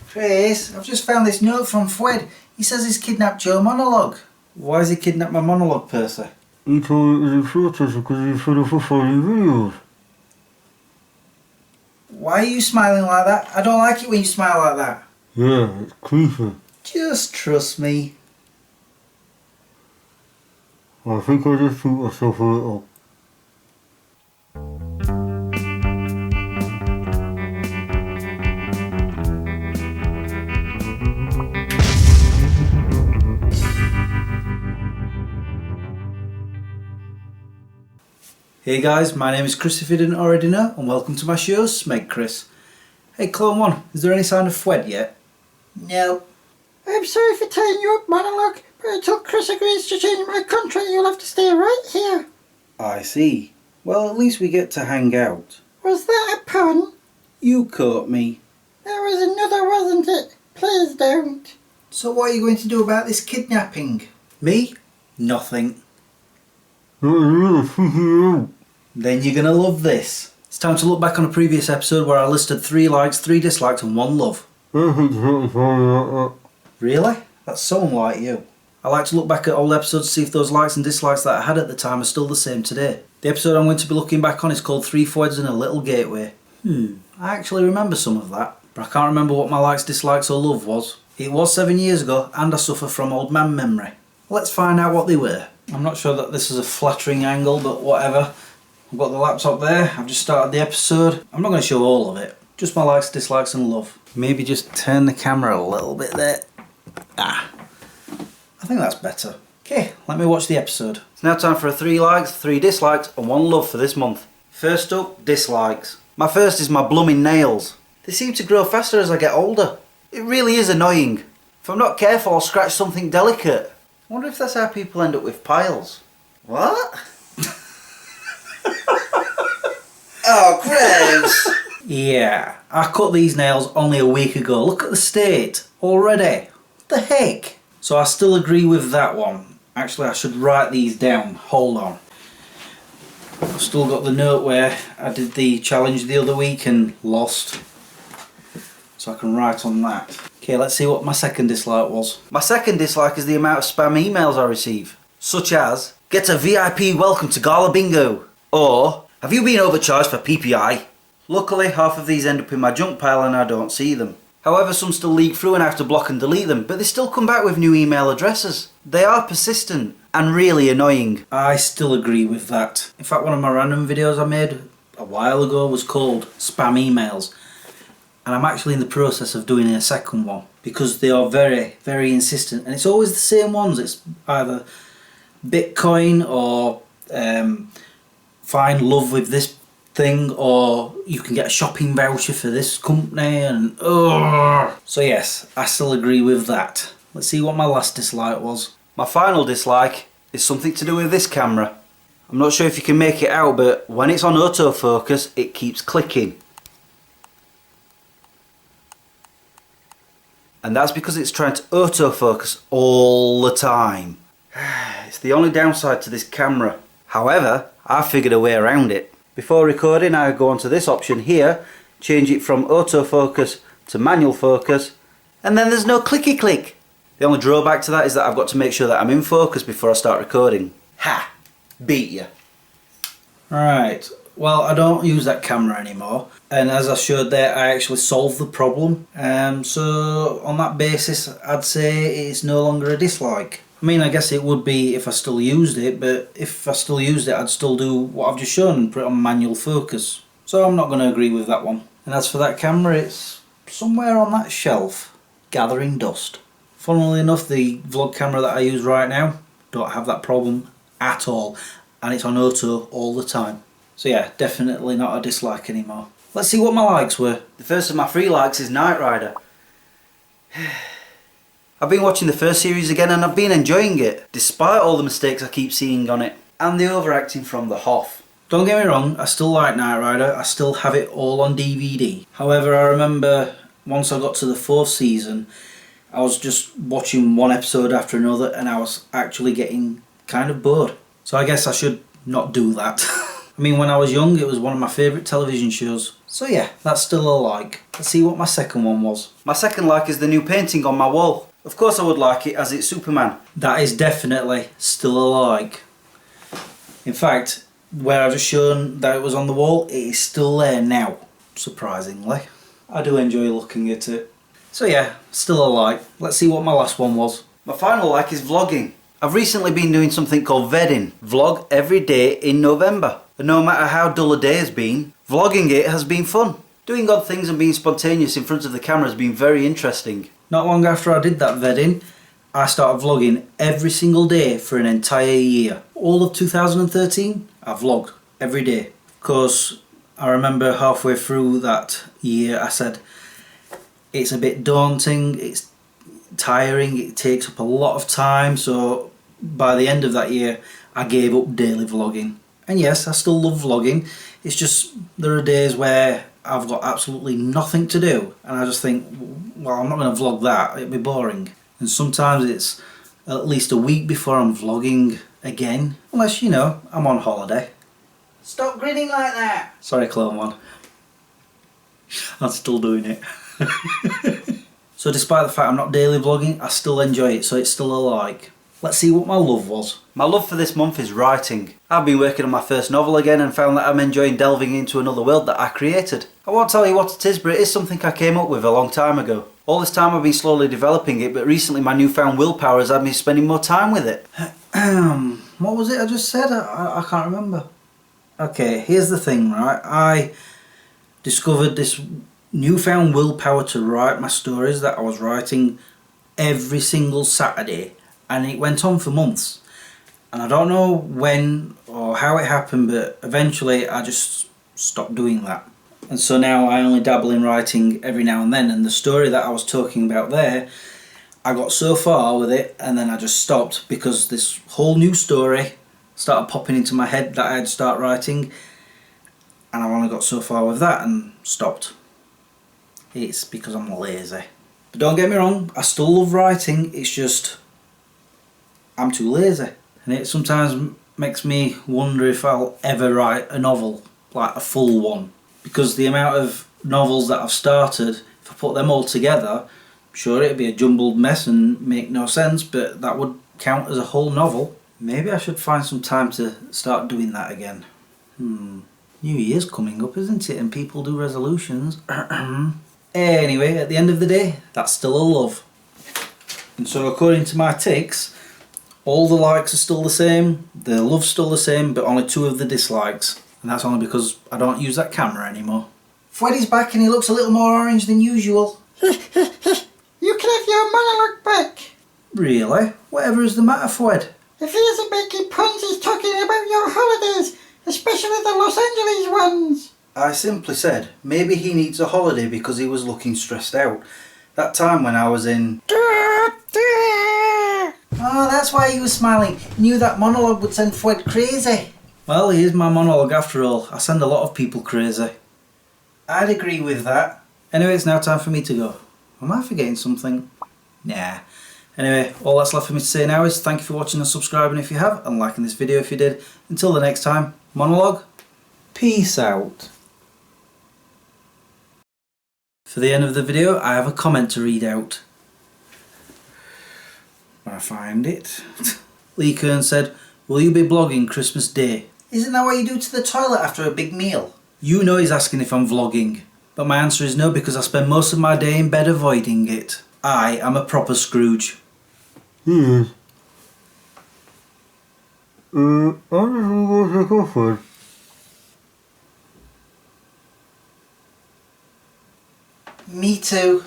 Chris, I've just found this note from Fwed. He says he's kidnapped your monologue. Why has he kidnapped my monologue, Percy? He told it was a protest because he's full of funny videos. Why are you smiling like that? I don't like it when you smile like that. Yeah, it's creepy. Just trust me. I think I just put myself a little. Hey guys, my name is Chris if you didn't already know, and welcome to my show, Smeg Chris. Hey Clone 1, is there any sign of Fwed yet? No. I'm sorry for tying you up, monologue, but until Chris agrees to change my contract, you'll have to stay right here. I see. Well, at least we get to hang out. Was that a pun? You caught me. That was another, wasn't it? Please don't. So what are you going to do about this kidnapping? Me? Nothing. That was really freaking out. Then you're gonna love this. It's time to look back on a previous episode where I listed 3 likes, 3 dislikes and 1 love. That's exactly funny like that. Really? That's so unlike you. I like to look back at old episodes to see if those likes and dislikes that I had at the time are still the same today. The episode I'm going to be looking back on is called 3 Fweds and a Little Gateway. I actually remember some of that, but I can't remember what my likes, dislikes or love was. It was 7 years ago and I suffer from old man memory. Let's find out what they were. I'm not sure that this is a flattering angle, but whatever. I've got the laptop there, I've just started the episode. I'm not going to show all of it, just my likes, dislikes and love. Maybe just turn the camera a little bit there. I think that's better. Okay, let me watch the episode. It's now time for a 3 likes, 3 dislikes and 1 love for this month. First up, dislikes. My first is my blooming nails. They seem to grow faster as I get older. It really is annoying. If I'm not careful, I'll scratch something delicate. I wonder if that's how people end up with piles. What? Oh, gross! Yeah, I cut these nails only a week ago. Look at the state already. What the heck? So I still agree with that one. Actually, I should write these down. Hold on. I've still got the note where I did the challenge the other week and lost. So I can write on that. Okay, let's see what my second dislike was. My second dislike is the amount of spam emails I receive. Such as, get a VIP welcome to Gala Bingo. Or, have you been overcharged for PPI? Luckily, half of these end up in my junk pile and I don't see them. However, some still leak through and I have to block and delete them, but they still come back with new email addresses. They are persistent and really annoying. I still agree with that. In fact, one of my random videos I made a while ago was called Spam Emails. And I'm actually in the process of doing a second one because they are very, very insistent. And it's always the same ones. It's either Bitcoin or find love with this thing, or you can get a shopping voucher for this company, and so yes, I still agree with that. Let's see what my last dislike was. My final dislike is something to do with this camera. I'm not sure if you can make it out, but when it's on autofocus it keeps clicking. And that's because it's trying to autofocus all the time. It's the only downside to this camera. However, I figured a way around it. Before recording, I go onto this option here, change it from autofocus to manual focus, and then there's no clicky click. The only drawback to that is that I've got to make sure that I'm in focus before I start recording. Ha! Beat you. Right, well, I don't use that camera anymore, and as I showed there, I actually solved the problem. So on that basis, I'd say it's no longer a dislike. I mean, I guess it would be if I still used it, but if I still used it, I'd still do what I've just shown and put it on manual focus. So I'm not going to agree with that one. And as for that camera, it's somewhere on that shelf, gathering dust. Funnily enough, the vlog camera that I use right now don't have that problem at all, and it's on auto all the time. So yeah, definitely not a dislike anymore. Let's see what my likes were. The first of my 3 likes is Knight Rider. I've been watching the first series again and I've been enjoying it, despite all the mistakes I keep seeing on it, and the overacting from the Hoff. Don't get me wrong, I still like Knight Rider, I still have it all on DVD. However, I remember once I got to the 4th season, I was just watching one episode after another and I was actually getting kind of bored. So I guess I should not do that. I mean, when I was young, it was one of my favourite television shows. So yeah, that's still a like. Let's see what my second one was. My second like is the new painting on my wall. Of course I would like it, as it's Superman. That is definitely still a like. In fact, where I've just shown that it was on the wall, it is still there now, surprisingly. I do enjoy looking at it. So yeah, still a like. Let's see what my last one was. My final like is vlogging. I've recently been doing something called Vedding. Vlog every day in November. And no matter how dull a day has been, vlogging it has been fun. Doing odd things and being spontaneous in front of the camera has been very interesting. Not long after I did that Vedding, I started vlogging every single day for an entire year. All of 2013, I vlogged every day. Because I remember halfway through that year I said, it's a bit daunting, it's tiring, it takes up a lot of time, so by the end of that year I gave up daily vlogging. And yes, I still love vlogging, it's just there are days where I've got absolutely nothing to do and I just think, well, I'm not going to vlog that, it'd be boring. And sometimes it's at least a week before I'm vlogging again, unless, you know, I'm on holiday. Stop grinning like that! Sorry, clone one. I'm still doing it. So despite the fact I'm not daily vlogging, I still enjoy it, so it's still a like. Let's see what my love was. My love for this month is writing. I've been working on my first novel again and found that I'm enjoying delving into another world that I created. I won't tell you what it is, but it is something I came up with a long time ago. All this time I've been slowly developing it, but recently my newfound willpower has had me spending more time with it. What was it I just said? I can't remember. Okay, here's the thing, right? I discovered this newfound willpower to write my stories that I was writing every single Saturday, and it went on for months. And I don't know when or how it happened, but eventually I just stopped doing that. And so now I only dabble in writing every now and then, and the story that I was talking about there, I got so far with it and then I just stopped because this whole new story started popping into my head that I had to start writing, and I only got so far with that and stopped. It's because I'm lazy. But don't get me wrong, I still love writing, it's just I'm too lazy. And it sometimes makes me wonder if I'll ever write a novel, like a full one. Because the amount of novels that I've started, if I put them all together, sure it'd be a jumbled mess and make no sense, but that would count as a whole novel. Maybe I should find some time to start doing that again. New Year's coming up, isn't it? And people do resolutions. Anyway, at the end of the day, that's still a love. And so according to my ticks, all the likes are still the same, the love's still the same, but only 2 of the dislikes. And that's only because I don't use that camera anymore. Fweds back and he looks a little more orange than usual. You can have your monologue back. Really? Whatever is the matter, Fwed? If he isn't making puns, he's talking about your holidays, especially the Los Angeles ones. I simply said, maybe he needs a holiday because he was looking stressed out. That time when I was in... Oh, that's why he was smiling. He knew that monologue would send Fwed crazy. Well, here's my monologue after all. I send a lot of people crazy. I'd agree with that. Anyway, it's now time for me to go. Am I forgetting something? Nah. Anyway, all that's left for me to say now is thank you for watching and subscribing if you have, and liking this video if you did. Until the next time, monologue, peace out. For the end of the video, I have a comment to read out. When I find it. Lee Kern said, "Will you be blogging Christmas Day?" Isn't that what you do to the toilet after a big meal? You know he's asking if I'm vlogging. But my answer is no, because I spend most of my day in bed avoiding it. I am a proper Scrooge. Yes. Honestly, what's it go for? Me too.